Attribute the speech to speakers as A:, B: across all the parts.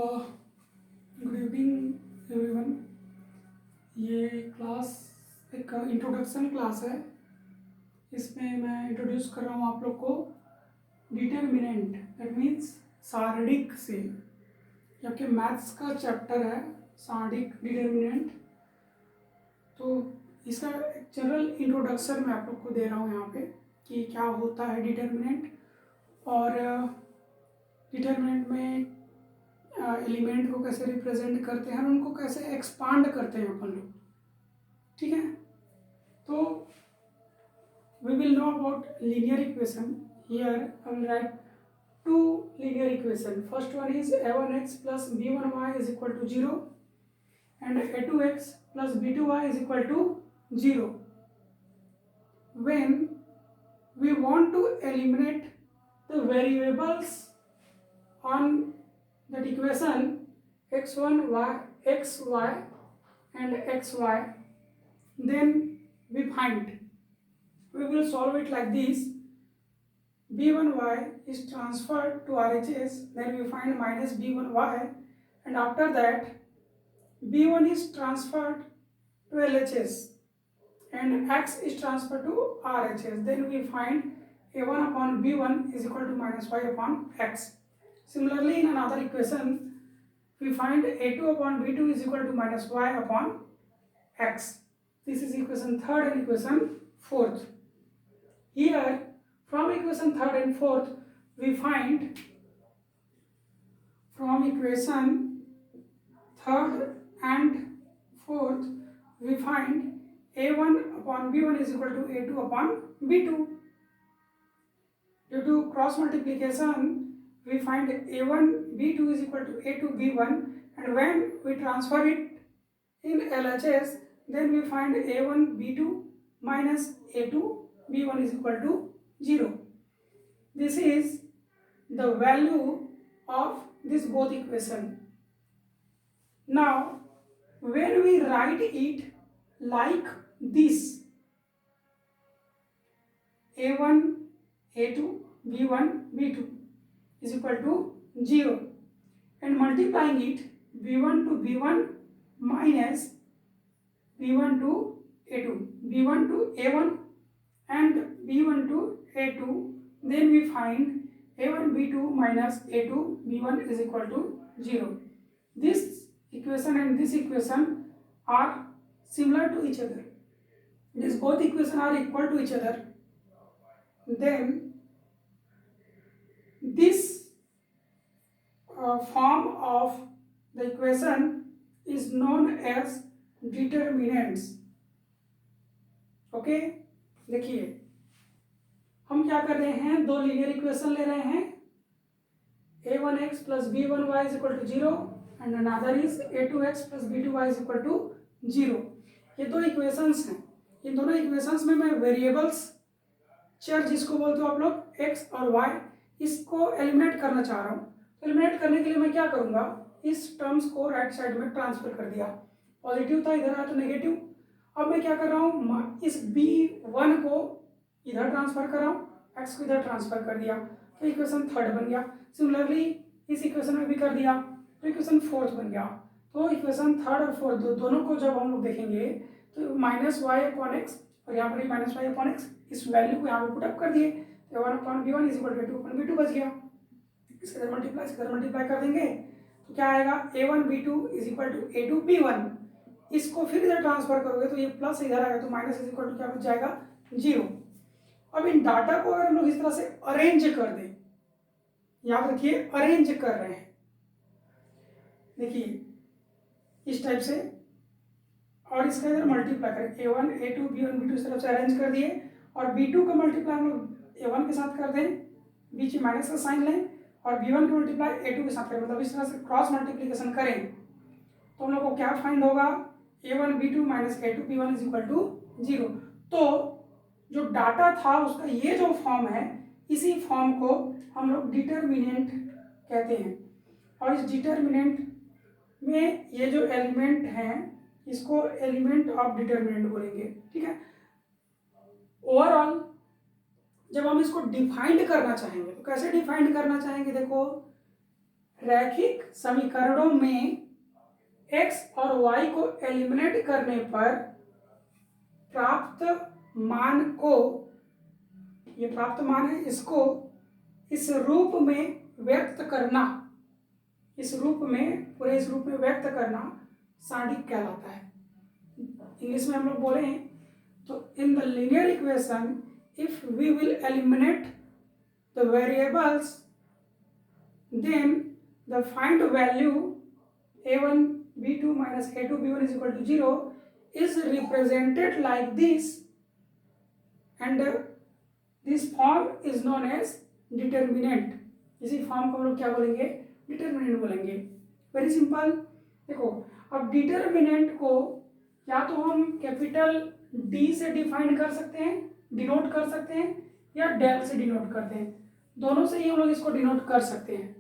A: Good evening everyone. ये class एक introduction class है। इसमें मैं इंट्रोड्यूस कर रहा हूँ आप लोग को डिटर्मिनेंट, दैट मीन्स सारणिक से, जबकि मैथ्स का चैप्टर है सारणिक डिटर्मिनेंट। तो इसका एक जनरल इंट्रोडक्शन मैं आप लोग को दे रहा हूँ यहाँ पे कि क्या होता है डिटर्मिनेंट, और डिटर्मिनेंट में एलिमेंट को कैसे रिप्रेजेंट करते हैं और उनको कैसे एक्सपांड करते हैं अपन लोग। ठीक है, तो we will know about linear equation. Here I will write two linear equation. First one is a1x plus b1y is equal to 0 and a2x plus b2y is equal to 0. When we want to eliminate the variables on that equation x1 y xy and xy, then we will solve it like this. b1y is transferred to RHS, then we find minus b1y, and after that b1 is transferred to LHS and x is transferred to RHS, then we find a1 upon b1 is equal to minus y upon x. Similarly, in another equation we find a2 upon b2 is equal to minus y upon x. This is equation third and equation fourth. Here from equation third and fourth we find, from equation third and fourth we find a1 upon b1 is equal to a2 upon b2. Due to cross multiplication we find a1 b2 is equal to a2 b1, and when we transfer it in LHS, then we find a1 b2 minus a2 b1 is equal to 0. This is the value of this both equation. Now when we write it like this, a1 a2 b1 b2 is equal to 0, and multiplying it b1 to b1 minus b1 to a2, b1 to a1 and b1 to a2, then we find a1 b2 minus a2 b1 is equal to 0. This equation and this equation are similar to each other. These both equations are equal to each other. Then this form of the equation is known as determinants. Okay, देखिए हम क्या कर रहे हैं, दो linear equation ले रहे हैं, a1x plus b1y is equal to 0 and another is a2x plus b2y is equal to 0. ये दो इक्वेशंस हैं. इन दोनों इक्वेशंस में मैं वेरिएबल्स, चर जिसको बोलते हो आप लोग x और y, इसको एलिमिनेट करना चाह रहा हूँ. एलिमिनेट करने के लिए मैं क्या करूँगा, इस टर्म्स को राइट साइड में ट्रांसफर कर दिया. पॉजिटिव था, इधर आया तो नेगेटिव. अब मैं क्या कर रहा हूँ, इस b1 को इधर ट्रांसफर कर रहा हूँ, x को इधर ट्रांसफर कर दिया, तो इक्वेशन थर्ड बन गया. सिमिलरली इस इक्वेशन में भी कर दिया तो इक्वेशन फोर्थ बन गया. तो इक्वेशन थर्ड और फोर्थ दोनों को जब हम लोग देखेंगे तो माइनस वाई अपॉन एक्स, और यहाँ पर भी माइनस वाई अपॉन एक्स, इस वैल्यू को यहाँ पे पुटअप कर दिए तो one upon B one is equal to two upon B two बच गया. इसके इधर मल्टीप्लाई कर देंगे तो क्या आएगा, a1 b2 is equal to a2 b1. इसको फिर इधर ट्रांसफर करोगे तो ये प्लस इधर आएगा तो माइनस इज इक्वल टू क्या बच जाएगा, 0. अब इन डाटा को अगर हम लोग इस तरह से अरेंज कर दें, याद रखिए अरेंज कर रहे हैं, देखिए इस टाइप से, और इसका इधर मल्टीप्लाई करें, a1 a2 b1 b2 इस तरफ से अरेंज कर दिए, और b2 का मल्टीप्लाई हम लोग a1 के साथ कर दें, बीच में माइनस का साइन लें, और b1 का मल्टीप्लाई a2 के साथ करें, मतलब इस तरह से क्रॉस मल्टीप्लिकेशन करें तो हम लोग को क्या फाइंड होगा, a1 b2 minus a2 b1 is equal to 0. तो जो डाटा था उसका ये जो फॉर्म है, इसी फॉर्म को हम लोग डिटर्मिनेंट कहते हैं. और इस डिटर्मिनेंट में ये जो एलिमेंट हैं इसको एलिमेंट ऑफ डिटर्मिनेंट बोलेंगे. ठीक है, ओवरऑल जब हम इसको डिफाइंड करना चाहेंगे तो कैसे डिफाइंड करना चाहेंगे, देखो रैखिक समीकरणों में x और y को एलिमिनेट करने पर प्राप्त मान को, ये प्राप्त मान है, इसको इस रूप में व्यक्त करना, इस रूप में, पूरे इस रूप में व्यक्त करना सारणिक कहलाता है। इंग्लिश में हम लोग बोले तो in the linear equation if we will eliminate the variables then the find value a1 b2 minus a2 b1 is equal to 0 is represented like this, and this form is known as determinant। इसी form को हम लोग क्या बोलेंगे, determinant बोलेंगे। Very simple. देखो अब determinant को या तो हम कैपिटल डी से डिफाइन कर सकते हैं, डिनोट कर सकते हैं, या डेल से डिनोट करते हैं, दोनों से ही हम लोग इसको डिनोट कर सकते हैं।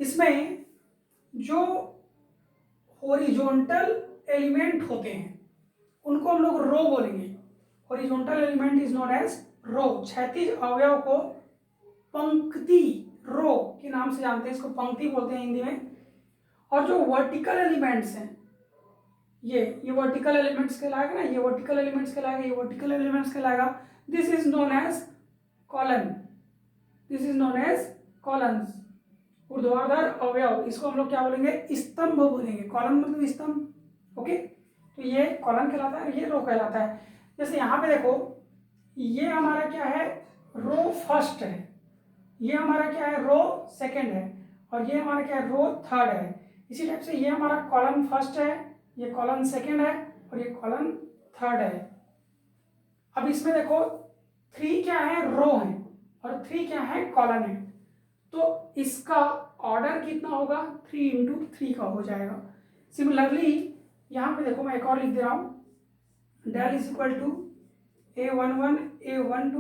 A: इसमें जो हॉरिजॉन्टल एलिमेंट होते हैं उनको हम लोग रो बोलेंगे। Horizontal element is known as row. क्षैतिज अवयव को पंक्ति, रो के नाम से जानते हैं, इसको पंक्ति बोलते हैं हिंदी में। और जो वर्टिकल एलिमेंट्स हैं, ये वर्टिकल एलिमेंट्स कहलाएगा ना, ये वर्टिकल एलिमेंट्स कहलाएगा, ये वर्टिकल एलिमेंट्स कहलाएगा। This is known as column, this is known as columns. ऊर्ध्वाधर अवयव, इसको हम लोग क्या बोलेंगे, स्तंभ बोलेंगे। कॉलम मतलब स्तंभ। ओके, तो ये कॉलम कहलाता है, ये रो कहलाता है। जैसे यहाँ पे देखो, ये हमारा क्या है, रो फर्स्ट है, ये हमारा क्या है, रो सेकंड है, और ये हमारा क्या है, रो थर्ड है। इसी टाइप से ये हमारा कॉलम फर्स्ट है, ये कॉलम सेकंड है, और ये कॉलम थर्ड है। अब इसमें देखो 3 क्या है, रो है, और 3 क्या है, कॉलम है। तो इसका ऑर्डर कितना होगा, 3 इंटू 3 का हो जाएगा। सिमिलरली यहाँ पे देखो, मैं एक और लिख दे रहा हूँ, del is equal to a11 a12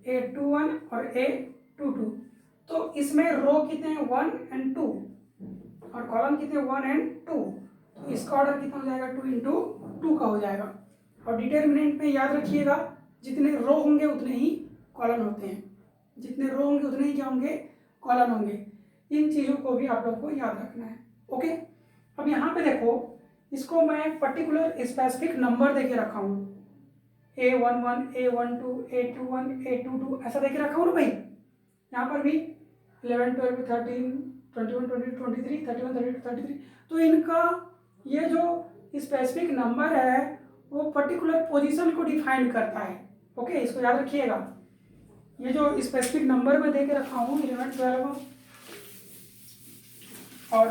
A: a21 और a22। तो इसमें रो कितने हैं, 1 and 2, और कॉलम कितने, 1 and 2। तो इसका ऑर्डर कितना हो जाएगा, 2 इंटू 2 का हो जाएगा। और डिटर्मिनेंट में याद रखिएगा, जितने रो होंगे उतने ही कॉलम होते हैं, जितने रो होंगे उतने ही क्या होंगे, कॉलम होंगे। इन चीज़ों को भी आप लोग को याद रखना है। ओके, अब यहाँ पे देखो, इसको मैं पर्टिकुलर स्पेसिफिक नंबर देके रखा हूँ, a11 a12 a21 a22 ऐसा देके रखा हूँ ना भाई। यहाँ पर भी 11 12 13 21 22 23 31 32 33। तो इनका ये जो स्पेसिफिक नंबर है वो पर्टिकुलर पोजीशन को डिफाइन करता है। ओके, इसको याद रखिएगा। ये जो स्पेसिफिक नंबर में दे के रखा हूँ 11 12 और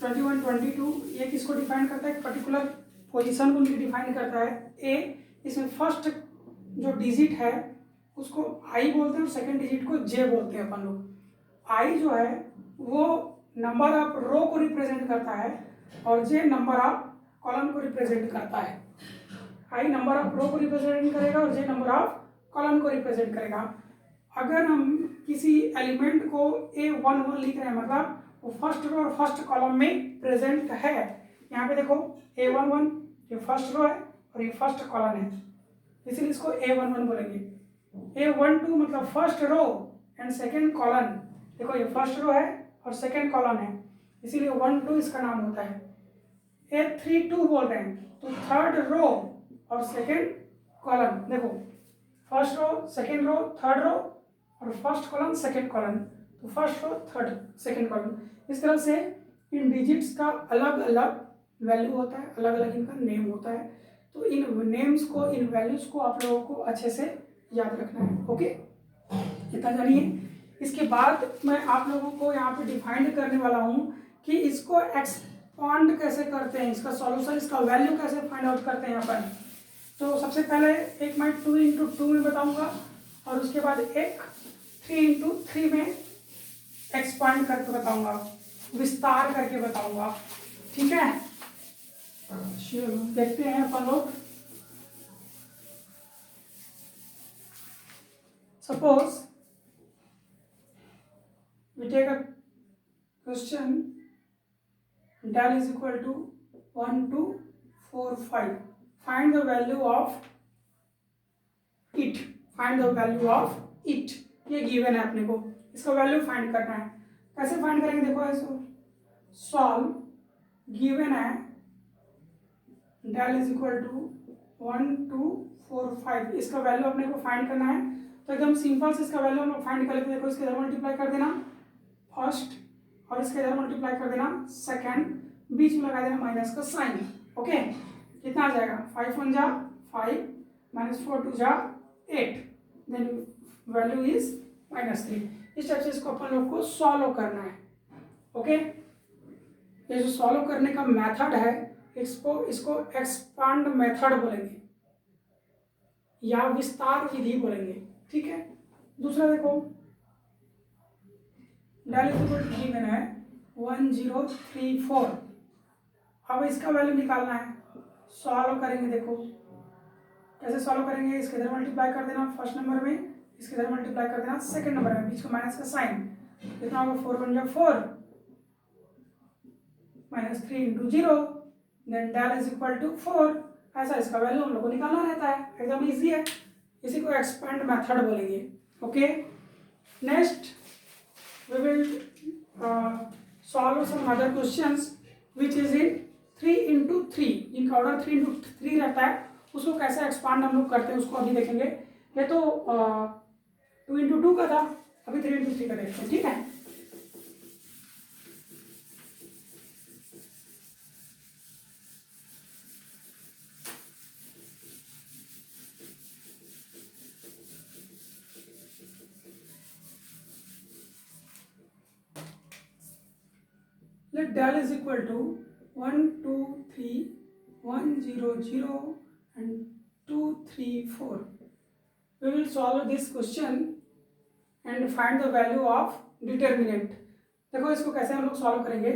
A: 21 22, ये किसको डिफाइन करता है, पर्टिकुलर पोजीशन को उनकी डिफाइन करता है। ए, इसमें फर्स्ट जो डिजिट है उसको आई बोलते हैं और सेकंड डिजिट को जे बोलते हैं अपन लोग। आई जो है वो नंबर ऑफ रो को रिप्रेजेंट करता है और जे नंबर ऑफ कॉलम को रिप्रेजेंट करता है। आई नंबर ऑफ रो को रिप्रेजेंट करेगा और जे नंबर ऑफ कॉलम को रिप्रेजेंट करेगा। अगर हम किसी एलिमेंट को A11 लिख रहे हैं, मतलब वो फर्स्ट रो और फर्स्ट कॉलम में प्रेजेंट है। यहाँ पे देखो A11 ये फर्स्ट रो है और ये फर्स्ट कॉलम है, इसीलिए इसको A11 बोलेंगे। A12 मतलब first row and second column. देखो ये फर्स्ट रो है और सेकेंड कॉलम है, इसीलिए 1 2 इसका नाम होता है। A32 बोल रहे हैं तो थर्ड रो और सेकेंड कॉलम। देखो first row, second row, third row और फर्स्ट कॉलम, सेकेंड कॉलम। तो first row, third, second column. इस तरह से इन डिजिट्स का अलग अलग वैल्यू होता है, अलग अलग इनका नेम होता है। तो इन नेम्स को, इन वैल्यूज को आप लोगों को अच्छे से याद रखना है। ओके, इतना जानिए। इसके बाद मैं आप लोगों को यहाँ पे डिफाइन करने वाला हूँ कि इसको एक्सपांड कैसे करते हैं, इसका सॉल्यूशन, इसका वैल्यू कैसे फाइंड आउट करते हैं अपन। तो सबसे पहले एक मैं 2 इंटू 2 में बताऊंगा और उसके बाद एक 3 इंटू 3 में एक्सपांड करके बताऊंगा, विस्तार करके बताऊंगा। ठीक है, चलो देखते हैं अपन लोग। Suppose we take a question, del is equal to 1 2 4 5, find the value of it, find the value of it। ये गिवन है अपने को, इसका वैल्यू फाइंड करना है। कैसे फाइंड करेंगे देखो, ऐसे सॉल्व गिवन है डेल इज इक्वल टू 1 2 4 5, इसका वैल्यू अपने को फाइंड करना है। तो एकदम सिंपल से इसका वैल्यू हम लोग फाइंड कर लेते हैं। देखो इसके इधर मल्टीप्लाई कर देना फर्स्ट और इसके इधर मल्टीप्लाई कर देना सेकंड, बीच में लगा देना माइनस का साइन। ओके, कितना आ जाएगा 5 1 जा 5 -4 2 जा 8, देन वैल्यू इज -3। इस टाइप से इसको अपन लोग को सॉल्व करना है। ओके, ये जो सॉल्व करने का मेथड है इसको एक्सपांड मेथड बोलेंगे या विस्तार विधि बोलेंगे। ठीक है, दूसरा देखो del is equal to given है 1034। अब इसका वैल्यू निकालना है, सॉल्व करेंगे। देखो कैसे सॉल्व करेंगे, इसके इधर मल्टीप्लाई कर देना फर्स्ट नंबर में, इसके इधर मल्टीप्लाई कर देना सेकंड नंबर में, बीच का माइनस का साइन, कितना होगा 4 1 जा 4 -3 × 0, then del is equal to 4। ऐसा इसका वैल्यू हम लोग को निकालना रहता है, एकदम इजी है। इसी को एक्सपेंड मेथड बोलेंगे। Okay, next we will solve some other questions which is in 3 × 3, इनका ऑर्डर 3 × 3 रहता है, उसको कैसे एक्सपांड हम लोग करते हैं उसको अभी देखेंगे। ये तो 2 × 2 का था, अभी 3 × 3 का देखते हैं। ठीक है, let del is equal to 1 2 3 1 0 0 and 2 3 4. We will solve this question and find the value of determinant. देखो इसको कैसे हम लोग सॉल्व करेंगे,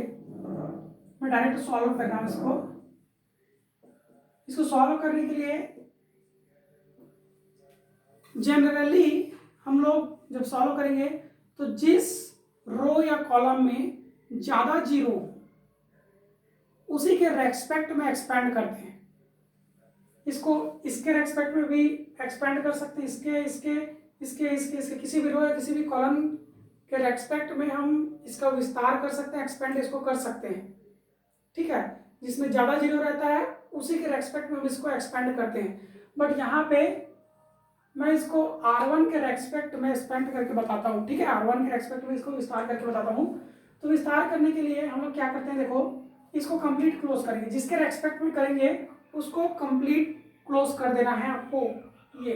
A: मैं डायरेक्ट सॉल्व कर रहा हूँ इसको सॉल्व करने के लिए जनरली हम लोग जब सॉल्व करेंगे तो जिस रो या कॉलम में ज्यादा जीरो उसी के रेस्पेक्ट में एक्सपेंड करते हैं। इसको इसके रेस्पेक्ट में भी एक्सपेंड कर सकते हैं, इसके किसी भी रो या किसी भी कॉलम के रेस्पेक्ट में हम इसका विस्तार कर सकते हैं, एक्सपेंड इसको कर सकते हैं। ठीक है, जिसमें ज्यादा जीरो रहता है उसी के रेस्पेक्ट में हम इसको एक्सपेंड करते हैं। बट यहाँ पे मैं इसको R1 के रेस्पेक्ट में एक्सपेंड करके बताता हूँ। ठीक है, R1 के रेस्पेक्ट में इसको विस्तार करके बताता हूँ। तो विस्तार करने के लिए हम लोग क्या करते हैं, देखो इसको कंप्लीट क्लोज करेंगे, जिसके रेस्पेक्ट में करेंगे उसको कंप्लीट क्लोज कर देना है आपको। ये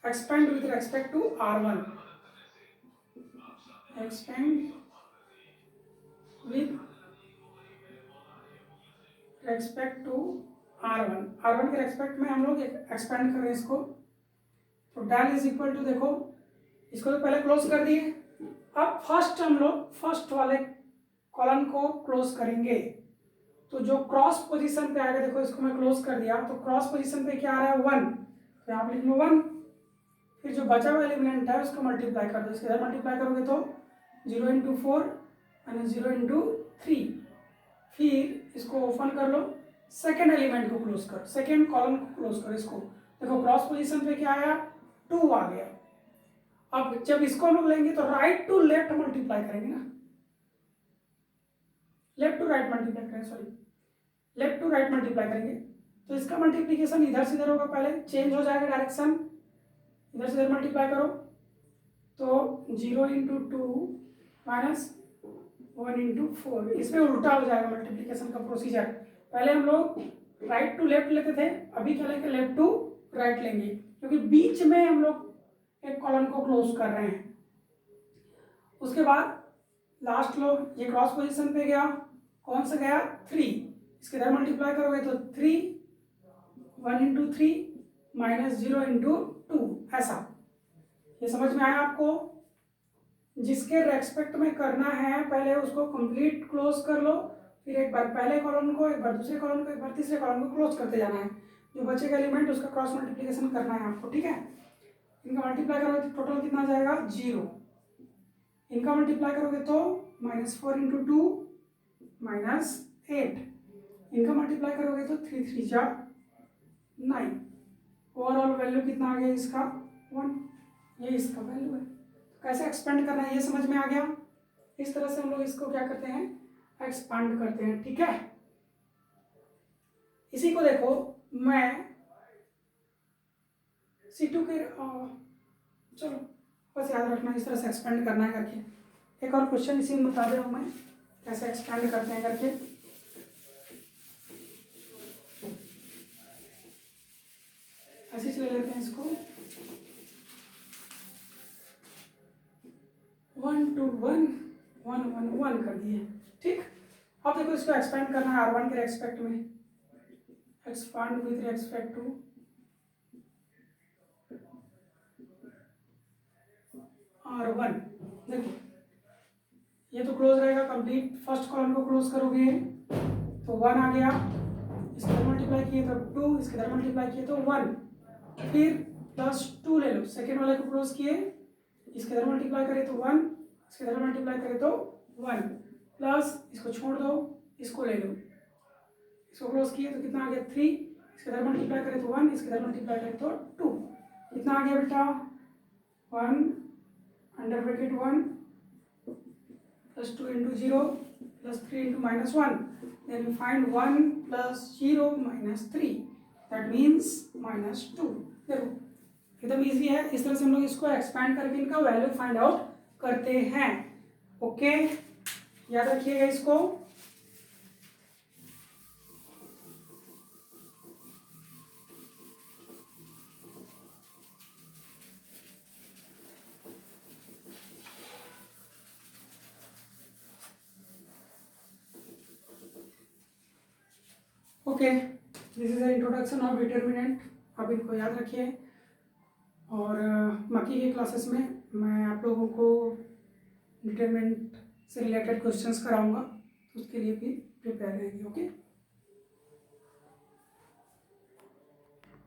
A: expand with respect to R1, expand with respect to R1 के रेस्पेक्ट में हम लोग एक्सपेंड कर रहे हैं इसको। तो डेल इज इक्वल टू, देखो इसको तो पहले क्लोज कर दिए, अब फर्स्ट हम लोग फर्स्ट वाले कॉलम को क्लोज करेंगे। तो जो क्रॉस पोजीशन पे आएगा, देखो इसको मैं क्लोज कर दिया, तो क्रॉस पोजीशन पे क्या आ रहा है 1, तो यहाँ पे लिख लो 1। फिर जो बचा हुआ एलिमेंट है उसको मल्टीप्लाई कर दो, इसके इधर मल्टीप्लाई करोगे तो 0 × 4 यानी 0 × 3। फिर इसको ओपन कर लो, सेकेंड एलिमेंट को क्लोज कर, सेकेंड कॉलम को क्लोज करो। इसको देखो क्रॉस पोजीशन पे क्या आया 2 आ गया। अब जब इसको हम लोग लेंगे तो राइट टू लेफ्ट मल्टीप्लाई करेंगे ना, लेफ्ट टू राइट मल्टीप्लाई करेंगे, sorry left to right multiply करेंगे। तो इसका मल्टीप्लिकेशन इधर से इधर होगा, पहले चेंज हो जाएगा डायरेक्शन, इधर से इधर मल्टीप्लाई करो तो 0 × 2 माइनस 1 × 4, इसमें उल्टा हो जाएगा मल्टीप्लिकेशन का प्रोसीजर। पहले हम लोग राइट टू लेफ्ट लेते थे, अभी क्या लेंगे लेफ्ट टू राइट लेंगे, क्योंकि बीच में हम लोग एक कॉलम को क्लोज कर रहे हैं। उसके बाद लास्ट लो, ये क्रॉस पोजीशन पे गया, कौन सा गया 3, इसके इधर मल्टीप्लाई करोगे तो 3 1 × 3 माइनस 0 × 2, ऐसा। ये समझ में आया आपको? जिसके रेस्पेक्ट में करना है पहले उसको कंप्लीट क्लोज कर लो, फिर एक बार पहले कॉलम को, एक बार दूसरे कॉलम को, एक बार तीसरे कॉलम को क्लोज करते जाना है। जो बचेगा एलिमेंट उसका क्रॉस मल्टीप्लिकेशन करना है आपको। ठीक है, इनका मल्टीप्लाई करोगे तो टोटल कितना जाएगा 0, इनका मल्टीप्लाई करोगे तो -4 × 2 -8, इनका मल्टीप्लाई करोगे तो 3 3 जा 9। ओवरऑल वैल्यू कितना आ गया इसका 1। ये इसका वैल्यू है। तो कैसे एक्सपेंड करना है ये समझ में आ गया। इस तरह से हम लोग इसको क्या करते हैं, एक्सपांड करते हैं, ठीक है। इसी को देखो मैं C2 के चलो बस याद रखना इस तरह से एक्सपेंड करना है करके। एक और क्वेश्चन इसी में बता दे रहा हूँ मैं कैसे एक्सपेंड करते हैं करके। ऐसे चले लेते हैं इसको 1 2 1 1 1 1 कर दिए, ठीक। अब देखो इसको एक्सपेंड करना है R1 के रेस्पेक्ट में, expand with respect to R1। देखो ये तो क्लोज रहेगा, कंप्लीट फर्स्ट कॉलम को क्लोज करोगे तो 1 आ गया, इसके इधर मल्टीप्लाई किए तो 2, इसके इधर मल्टीप्लाई किए तो 1, फिर +2 ले लो, सेकेंड वाले को क्लोज किए, इसके इधर मल्टीप्लाई करें तो 1, इसके इधर मल्टीप्लाई करें तो 1, प्लस इसको छोड़ दो, इसको ले लो, इसको क्लोज किए तो कितना आ गया 3, इसके इधर मल्टीप्लाई करें तो 1, इसके इधर मल्टीप्लाई करें तो 2, कितना आ गया बेटा 1 under bracket 1 +2 into 0 +3 into -1, then we find 1 + 0 - 3, that means -2। देखो एकदम इजी है, इस तरह से हम लोग इसको एक्सपैंड करके इनका वैल्यू फाइंड आउट करते हैं। ओके, याद रखिएगा इसको। Okay, this is the introduction of determinant, आप इनको याद रखिए। और बाकी के क्लासेस में मैं आप लोगों को डिटर्मिनेंट से रिलेटेड क्वेश्चंस कराऊंगा, उसके लिए भी प्रिपेयर रहेंगे। ओके।